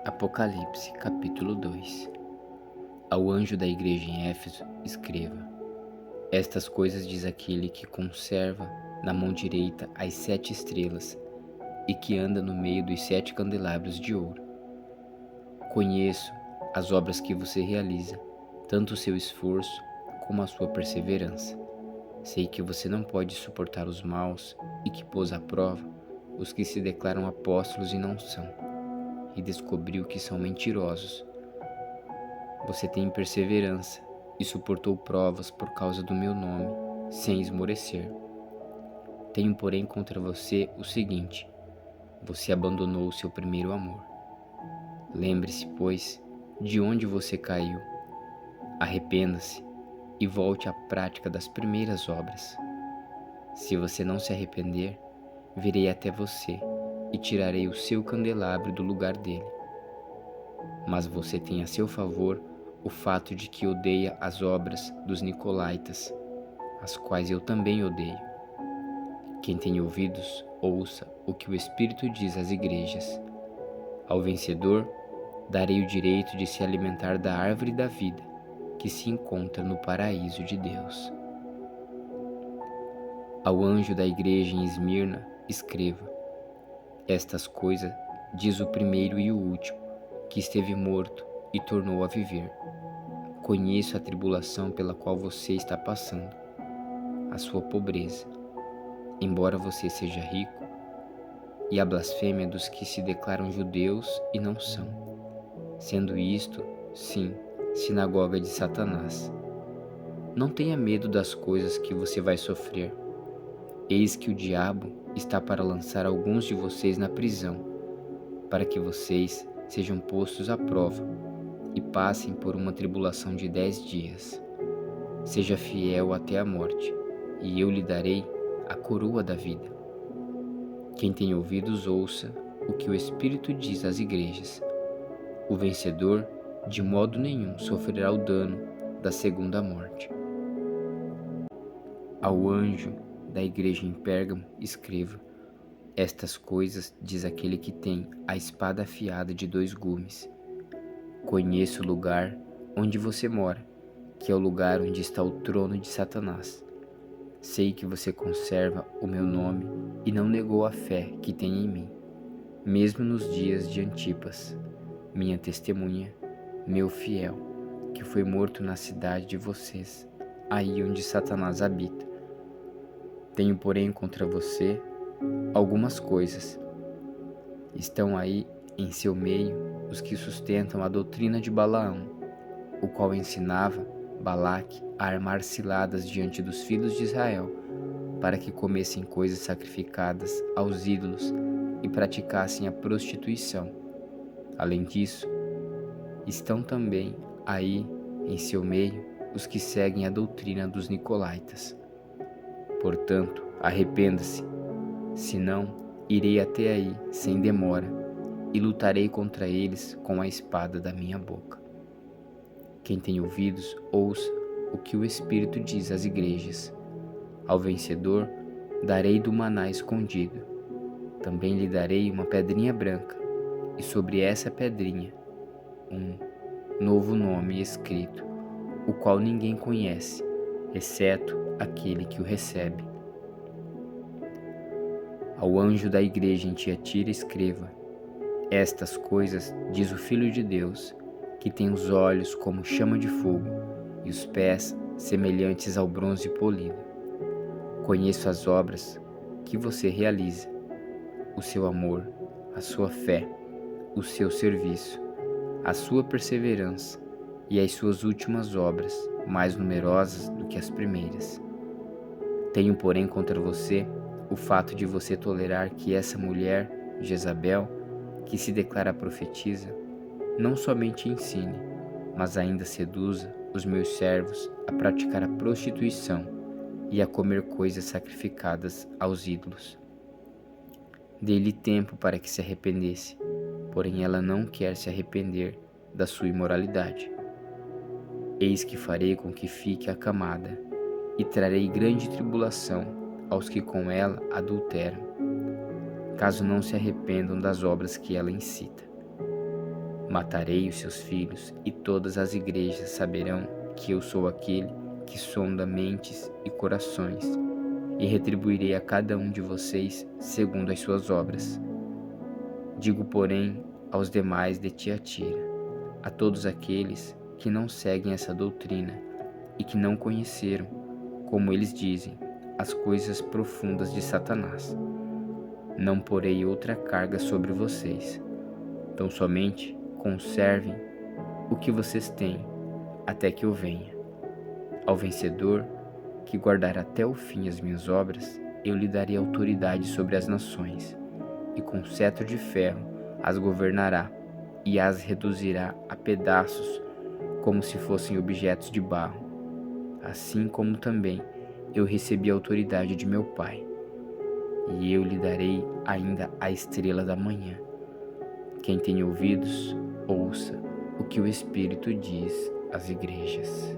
Apocalipse, capítulo 2. Ao anjo da igreja em Éfeso, escreva: Estas coisas diz aquele que conserva na mão direita as 7 estrelas e que anda no meio dos 7 candelabros de ouro. Conheço as obras que você realiza, tanto o seu esforço como a sua perseverança. Sei que você não pode suportar os maus e que pôs à prova os que se declaram apóstolos e não são, e descobriu que são mentirosos. Você tem perseverança e suportou provas por causa do meu nome, sem esmorecer. Tenho, porém, contra você o seguinte: você abandonou o seu primeiro amor. Lembre-se, pois, de onde você caiu. Arrependa-se e volte à prática das primeiras obras. Se você não se arrepender, virei até você e tirarei o seu candelabro do lugar dele. Mas você tem a seu favor o fato de que odeia as obras dos nicolaítas, as quais eu também odeio. Quem tem ouvidos, ouça o que o Espírito diz às igrejas. Ao vencedor, darei o direito de se alimentar da árvore da vida, que se encontra no paraíso de Deus. Ao anjo da igreja em Esmirna, escreva: Estas coisas diz o primeiro e o último, que esteve morto e tornou a viver. Conheço a tribulação pela qual você está passando, a sua pobreza, embora você seja rico, e a blasfêmia dos que se declaram judeus e não são, sendo isto, sim, sinagoga de Satanás. Não tenha medo das coisas que você vai sofrer. Eis que o diabo está para lançar alguns de vocês na prisão, para que vocês sejam postos à prova e passem por uma tribulação de 10 dias. Seja fiel até a morte, e eu lhe darei a coroa da vida. Quem tem ouvidos, ouça o que o Espírito diz às igrejas. O vencedor, de modo nenhum, sofrerá o dano da segunda morte. Ao anjo da igreja em Pérgamo, escreva: Estas coisas diz aquele que tem a espada afiada de 2 gumes. Conheço o lugar onde você mora, que é o lugar onde está o trono de Satanás. Sei que você conserva o meu nome e não negou a fé que tem em mim, mesmo nos dias de Antipas, minha testemunha, meu fiel, que foi morto na cidade de vocês, aí onde Satanás habita. Tenho, porém, contra você algumas coisas. Estão aí em seu meio os que sustentam a doutrina de Balaão, o qual ensinava Balaque a armar ciladas diante dos filhos de Israel, para que comessem coisas sacrificadas aos ídolos e praticassem a prostituição. Além disso, estão também aí em seu meio os que seguem a doutrina dos nicolaítas. Portanto, arrependa-se, senão irei até aí sem demora e lutarei contra eles com a espada da minha boca. Quem tem ouvidos, ouça o que o Espírito diz às igrejas. Ao vencedor, darei do maná escondido. Também lhe darei uma pedrinha branca, e sobre essa pedrinha um novo nome escrito, o qual ninguém conhece, exceto aquele que o recebe. Ao anjo da igreja em Tiatira, escreva: Estas coisas diz o Filho de Deus, que tem os olhos como chama de fogo e os pés semelhantes ao bronze polido. Conheço as obras que você realiza, o seu amor, a sua fé, o seu serviço, a sua perseverança e as suas últimas obras, mais numerosas do que as primeiras. Tenho, porém, contra você o fato de você tolerar que essa mulher, Jezabel, que se declara profetisa, não somente ensine, mas ainda seduza os meus servos a praticar a prostituição e a comer coisas sacrificadas aos ídolos. Dei-lhe tempo para que se arrependesse, porém ela não quer se arrepender da sua imoralidade. Eis que farei com que fique acamada, e trarei grande tribulação aos que com ela adulteram, caso não se arrependam das obras que ela incita. Matarei os seus filhos, e todas as igrejas saberão que eu sou aquele que sonda mentes e corações, e retribuirei a cada um de vocês segundo as suas obras. Digo, porém, aos demais de Tiatira, a todos aqueles que não seguem essa doutrina e que não conheceram, como eles dizem, as coisas profundas de Satanás: não porei outra carga sobre vocês. Tão somente conservem o que vocês têm até que eu venha. Ao vencedor, que guardar até o fim as minhas obras, eu lhe darei autoridade sobre as nações, e com cetro de ferro as governará e as reduzirá a pedaços como se fossem objetos de barro, assim como também eu recebi a autoridade de meu Pai. E eu lhe darei ainda a estrela da manhã. Quem tem ouvidos, ouça o que o Espírito diz às igrejas.